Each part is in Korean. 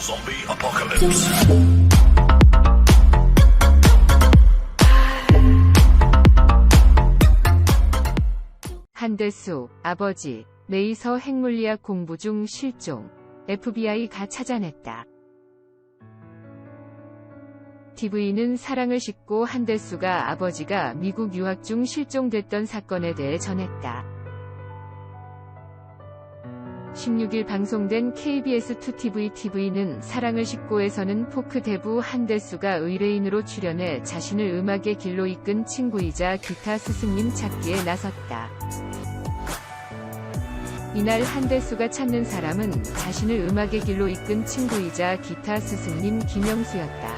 Zombie apocalypse. 한대수, 아버지, 레이서 핵물리학 공부 중 실종. FBI가 찾아냈다. TV는 사랑을 싣고 한대수가 아버지가 미국 유학 중 실종됐던 사건에 대해 전했다. 16일 방송된 KBS2TV TV는 사랑을 싣고에서는 포크 대부 한대수가 의뢰인으로 출연해 자신을 음악의 길로 이끈 친구이자 기타 스승님 찾기에 나섰다. 이날 한대수가 찾는 사람은 자신을 음악의 길로 이끈 친구이자 기타 스승님 김영수였다.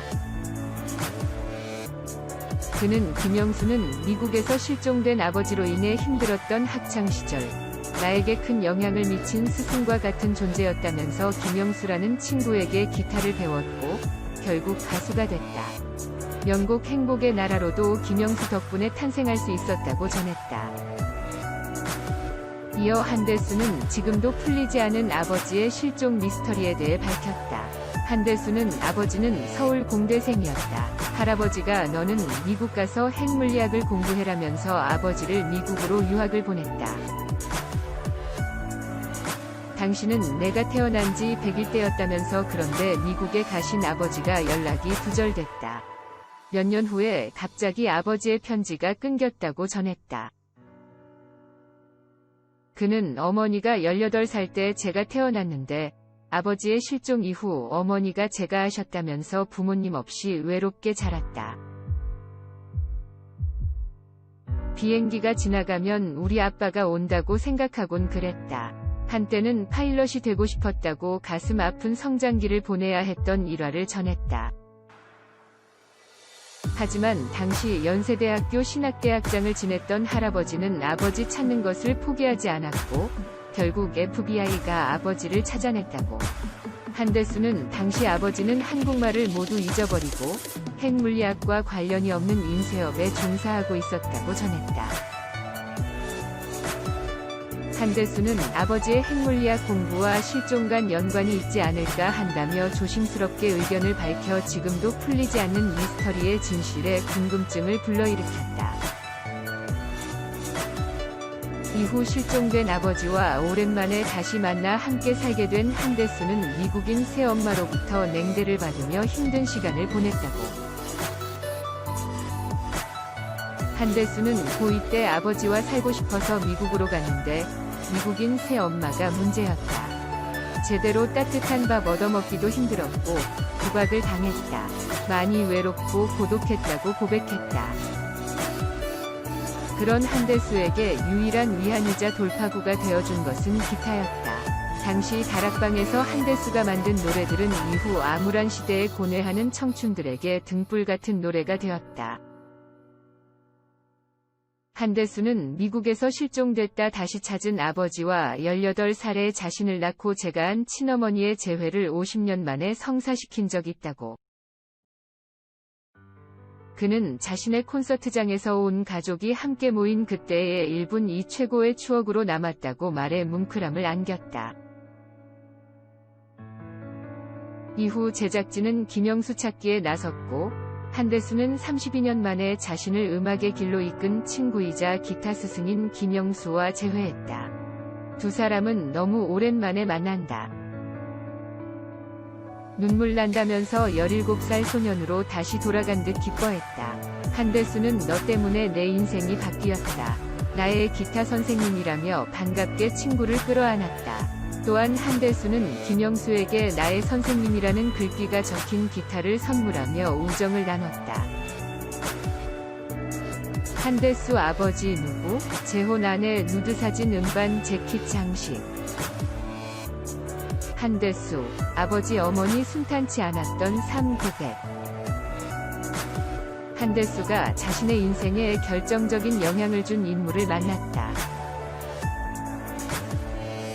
그는 김영수는 미국에서 실종된 아버지로 인해 힘들었던 학창시절, 나에게 큰 영향을 미친 스승과 같은 존재였다면서 김영수라는 친구에게 기타를 배웠고 결국 가수가 됐다. 명곡 행복의 나라로도 김영수 덕분에 탄생할 수 있었다고 전했다. 이어 한대수는 지금도 풀리지 않은 아버지의 실종 미스터리에 대해 밝혔다. 한대수는 아버지는 서울 공대생이었다. 할아버지가 너는 미국 가서 핵물리학을 공부해라면서 아버지를 미국으로 유학을 보냈다. 당신은 내가 태어난 지 100일 때였다면서 그런데 미국에 가신 아버지가 연락이 두절됐다. 몇 년 후에 갑자기 아버지의 편지가 끊겼다고 전했다. 그는 어머니가 18살 때 제가 태어났는데 아버지의 실종 이후 어머니가 제가 하셨다면서 부모님 없이 외롭게 자랐다. 비행기가 지나가면 우리 아빠가 온다고 생각하곤 그랬다. 한때는 파일럿이 되고 싶었다고 가슴 아픈 성장기를 보내야 했던 일화를 전했다. 하지만 당시 연세대학교 신학대학장을 지냈던 할아버지는 아버지 찾는 것을 포기하지 않았고 결국 FBI가 아버지를 찾아냈다고. 한대수는 당시 아버지는 한국말을 모두 잊어버리고 핵물리학과 관련이 없는 인쇄업에 종사하고 있었다고 전했다. 한대수는 아버지의 핵물리학 공부와 실종 간 연관이 있지 않을까 한다며 조심스럽게 의견을 밝혀 지금도 풀리지 않는 미스터리의 진실에 궁금증을 불러일으켰다. 이후 실종된 아버지와 오랜만에 다시 만나 함께 살게 된 한대수는 미국인 새엄마로부터 냉대를 받으며 힘든 시간을 보냈다고. 한대수는 고2 때 아버지와 살고 싶어서 미국으로 갔는데 미국인 새엄마가 문제였다. 제대로 따뜻한 밥 얻어먹기도 힘들었고 구박을 당했다. 많이 외롭고 고독했다고 고백했다. 그런 한대수에게 유일한 위안이자 돌파구가 되어준 것은 기타였다. 당시 다락방에서 한대수가 만든 노래들은 이후 암울한 시대에 고뇌하는 청춘들에게 등불 같은 노래가 되었다. 한대수는 미국에서 실종됐다 다시 찾은 아버지와 18살에 자신을 낳고 제가한 친어머니의 재회를 50년 만에 성사시킨 적이 있다고. 그는 자신의 콘서트장에서 온 가족이 함께 모인 그때의 1분 2 최고의 추억으로 남았다고 말해 뭉클함을 안겼다. 이후 제작진은 김영수 찾기에 나섰고 한대수는 32년 만에 자신을 음악의 길로 이끈 친구이자 기타 스승인 김영수와 재회했다. 두 사람은 너무 오랜만에 만난다. 눈물 난다면서 17살 소년으로 다시 돌아간 듯 기뻐했다. 한대수는 너 때문에 내 인생이 바뀌었다. 나의 기타 선생님이라며 반갑게 친구를 끌어안았다. 또한 한대수는 김영수에게 나의 선생님이라는 글귀가 적힌 기타를 선물하며 우정을 나눴다. 한대수 아버지 누구? 재혼 아내 누드 사진 음반 재킷 장식. 한대수 아버지 어머니 순탄치 않았던 삶 고백. 한대수가 자신의 인생에 결정적인 영향을 준 인물을 만났다.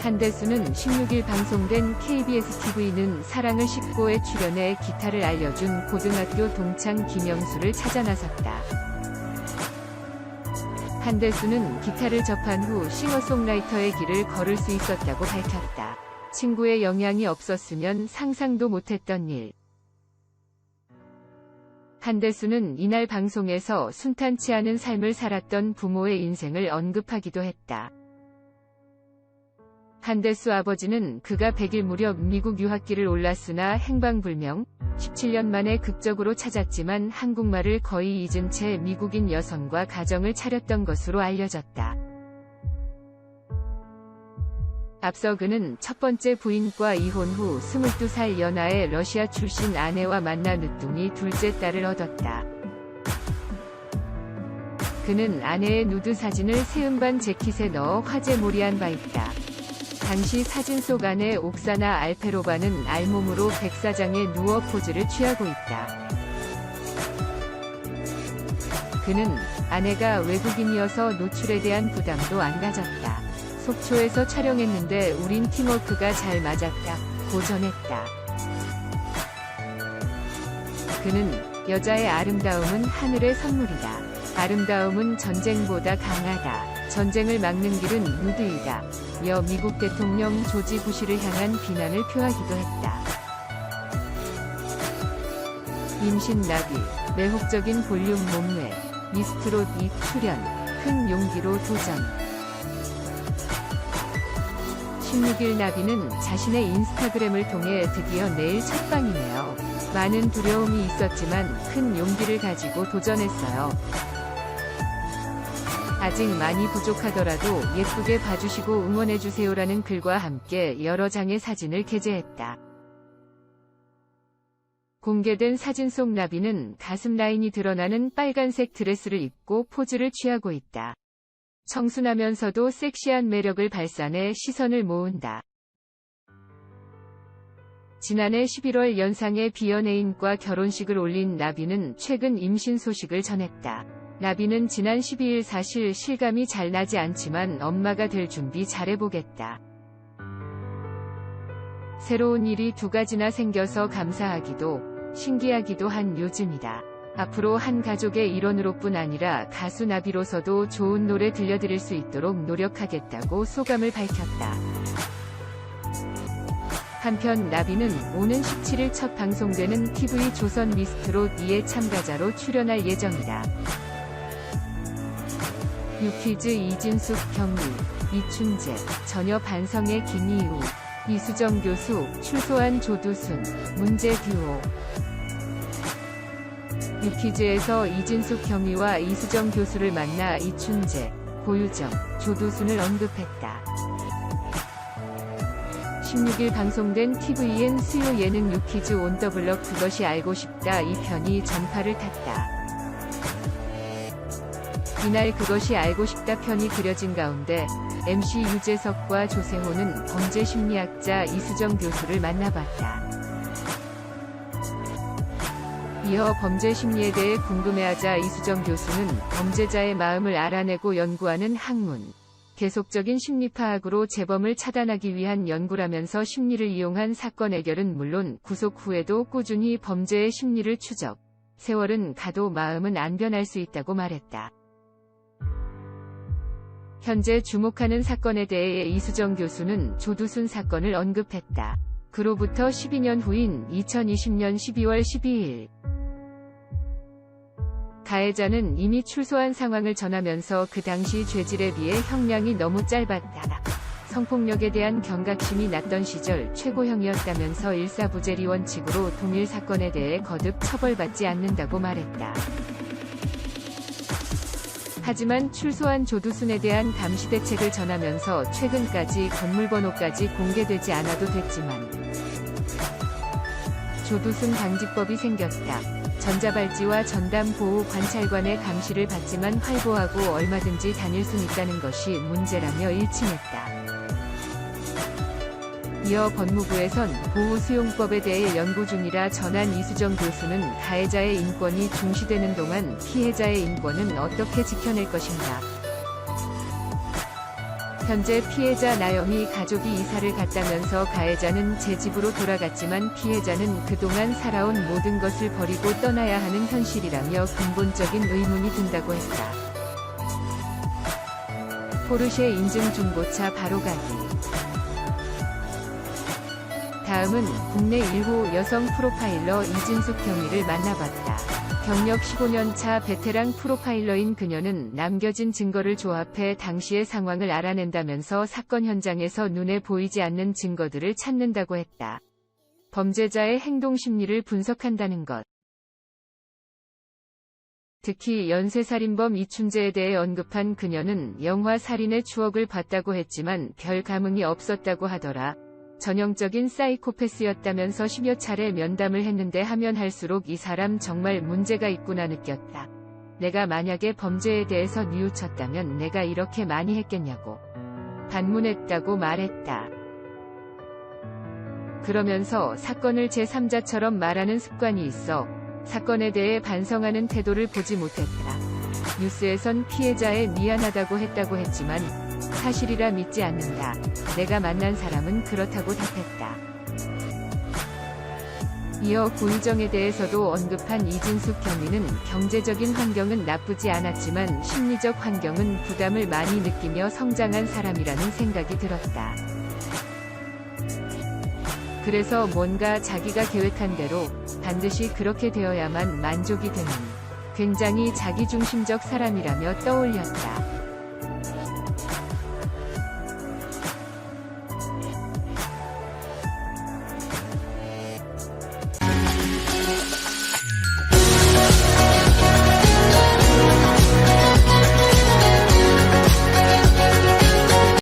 한대수는 16일 방송된 KBS TV는 사랑을 싣고에 출연해 기타를 알려준 고등학교 동창 김영수를 찾아 나섰다. 한대수는 기타를 접한 후 싱어송라이터의 길을 걸을 수 있었다고 밝혔다. 친구의 영향이 없었으면 상상도 못했던 일. 한대수는 이날 방송에서 순탄치 않은 삶을 살았던 부모의 인생을 언급하기도 했다. 한대수 아버지는 그가 100일 무렵 미국 유학길을 올랐으나 행방불명, 17년 만에 극적으로 찾았지만 한국말을 거의 잊은 채 미국인 여성과 가정을 차렸던 것으로 알려졌다. 앞서 그는 첫 번째 부인과 이혼 후 22살 연하의 러시아 출신 아내와 만나 늦둥이 둘째 딸을 얻었다. 그는 아내의 누드 사진을 새 음반 재킷에 넣어 화제몰이한 바 있다. 당시 사진 속 아내 옥사나 알페로바는 알몸으로 백사장에 누워 포즈를 취하고 있다. 그는 아내가 외국인이어서 노출에 대한 부담도 안 가졌다. 속초에서 촬영했는데 우린 팀워크가 잘 맞았다. 고 전했다. 그는 여자의 아름다움은 하늘의 선물이다. 아름다움은 전쟁보다 강하다. 전쟁을 막는 길은 누드이다. 여 미국 대통령 조지 부시를 향한 비난을 표하기도 했다. 임신 나비, 매혹적인 볼륨 몸매, 미스트롯 2 출연, 큰 용기로 도전. 16일 나비는 자신의 인스타그램을 통해 드디어 내일 첫방이네요. 많은 두려움이 있었지만 큰 용기를 가지고 도전했어요. 아직 많이 부족하더라도 예쁘게 봐주시고 응원해주세요라는 글과 함께 여러 장의 사진을 게재했다. 공개된 사진 속 나비는 가슴 라인이 드러나는 빨간색 드레스를 입고 포즈를 취하고 있다. 청순하면서도 섹시한 매력을 발산해 시선을 모은다. 지난해 11월 연상의 비연예인과 결혼식을 올린 나비는 최근 임신 소식을 전했다. 나비는 지난 12일 사실 실감이 잘 나지 않지만 엄마가 될 준비 잘해보겠다. 새로운 일이 2가지나 생겨서 감사하기도 신기하기도 한 요즘이다. 앞으로 한 가족의 일원으로뿐 아니라 가수 나비로서도 좋은 노래 들려드릴 수 있도록 노력하겠다고 소감을 밝혔다. 한편 나비는 오는 17일 첫 방송되는 TV 조선 미스트롯 2의 참가자로 출연할 예정이다. 유퀴즈 이진숙, 경리, 이춘재, 전여 반성의 김이우, 이수정 교수, 출소한 조두순, 문제 듀오. 유퀴즈에서 이진숙 경위와 이수정 교수를 만나 이춘재, 고유정, 조두순을 언급했다. 16일 방송된 tvN 수요 예능 유퀴즈 온 더 블럭 그것이 알고 싶다 2편이 전파를 탔다. 이날 그것이 알고 싶다 편이 그려진 가운데 MC 유재석과 조세호는 범죄 심리학자 이수정 교수를 만나봤다. 이어 범죄 심리에 대해 궁금해하자 이수정 교수는 범죄자의 마음을 알아내고 연구하는 학문, 계속적인 심리 파악으로 재범을 차단하기 위한 연구라면서 심리를 이용한 사건 해결은 물론 구속 후에도 꾸준히 범죄의 심리를 추적, 세월은 가도 마음은 안 변할 수 있다고 말했다. 현재 주목하는 사건에 대해 이수정 교수는 조두순 사건을 언급했다. 그로부터 12년 후인 2020년 12월 12일 가해자는 이미 출소한 상황을 전하면서 그 당시 죄질에 비해 형량이 너무 짧았다. 성폭력에 대한 경각심이 났던 시절 최고형이었다면서 일사부재리 원칙으로 동일 사건에 대해 거듭 처벌받지 않는다고 말했다. 하지만 출소한 조두순에 대한 감시 대책을 전하면서 최근까지 건물번호까지 공개되지 않아도 됐지만 조두순 방지법이 생겼다. 전자발찌와 전담보호 관찰관의 감시를 받지만 활보하고 얼마든지 다닐 수 있다는 것이 문제라며 일침했다. 이어 법무부에선 보호수용법에 대해 연구 중이라 전한 이수정 교수는 가해자의 인권이 중시되는 동안 피해자의 인권은 어떻게 지켜낼 것인가. 현재 피해자 나영이 가족이 이사를 갔다면서 가해자는 제 집으로 돌아갔지만 피해자는 그동안 살아온 모든 것을 버리고 떠나야 하는 현실이라며 근본적인 의문이 든다고 했다. 포르쉐 인증 중고차 바로 가기. 다음은 국내 1호 여성 프로파일러 이진숙 경위를 만나봤다. 경력 15년 차 베테랑 프로파일러인 그녀는 남겨진 증거를 조합해 당시의 상황을 알아낸다면서 사건 현장에서 눈에 보이지 않는 증거들을 찾는다고 했다. 범죄자의 행동 심리를 분석한다는 것. 특히 연쇄살인범 이춘재에 대해 언급한 그녀는 영화 살인의 추억을 봤다고 했지만 별 감흥이 없었다고 하더라. 전형적인 사이코패스였다면서 10여 차례 면담을 했는데 하면 할수록 이 사람 정말 문제가 있구나 느꼈다. 내가 만약에 범죄에 대해서 뉘우쳤다면 내가 이렇게 많이 했겠냐고 반문했다고 말했다. 그러면서 사건을 제3자처럼 말하는 습관이 있어 사건에 대해 반성하는 태도를 보지 못했다. 뉴스에선 피해자에 미안하다고 했다고 했지만 사실이라 믿지 않는다. 내가 만난 사람은 그렇다고 답했다. 이어 고의정에 대해서도 언급한 이진숙 경위는 경제적인 환경은 나쁘지 않았지만 심리적 환경은 부담을 많이 느끼며 성장한 사람이라는 생각이 들었다. 그래서 뭔가 자기가 계획한 대로 반드시 그렇게 되어야만 만족이 되는 굉장히 자기중심적 사람이라며 떠올렸다.